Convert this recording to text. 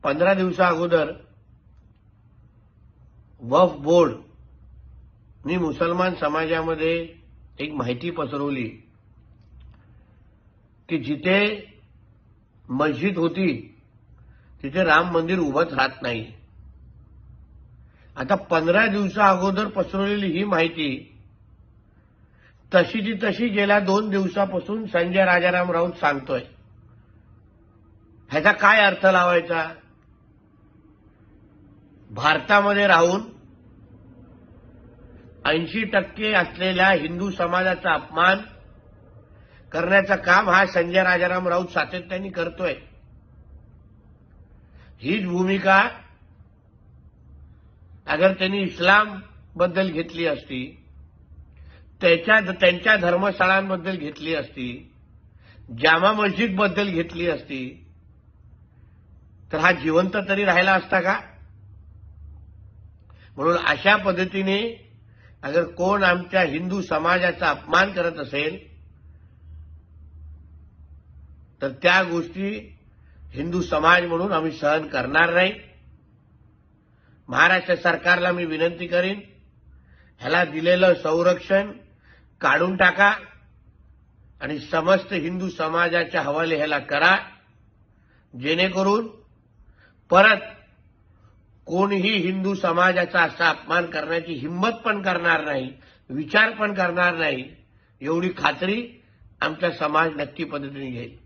15 दिवसा अगोदर वक्फ बोर्डनी मुसलमान समाजामध्ये एक माहिती पसरवली की जिथे मस्जिद होती तिथे राम मंदिर उभंच राहत नाही। आता 15 दिवसा अगोदर पसरवलेली ही माहिती तशीची तशी गेल्या 2 दिवसापासून संजय राजाराम राऊत सांगतोय। ह्याचा काय अर्थ लावायचा? भारतामध्ये राहून 80% असलेल्या हिंदू समाजाचा अपमान करण्याचं काम हा संजय राजाराम राऊत सातत्याने करतोय। हीच भूमिका अगर त्यांनी इस्लाम बद्दल घेतली असती, त्यांच्या धर्मशाळांबद्दल घेतली असती, जामा मस्जिद बद्दल घेतली असती, तर हा जिवंत तरी राहिला असता का? म्हणून अशा पद्धतीने अगर कोण आमच्या हिंदू समाजाचा अपमान करत असेल तर त्या गोष्टी हिंदू समाज म्हणून आम्ही सहन करणार नाही। महाराष्ट्र सरकारला मी विनंती करीन, ह्याला दिलेलं संरक्षण काढून टाका आणि समस्त हिंदू समाजाच्या हवाले ह्याला करा, जेणेकरून परत कोणीही हिंदू समाजाचा असा अपमान करण्याची हिंमत पण करणार नाही, विचार पण करणार नाही, एवढी खात्री आमचा समाज नक्की पद्धतीने घेईल।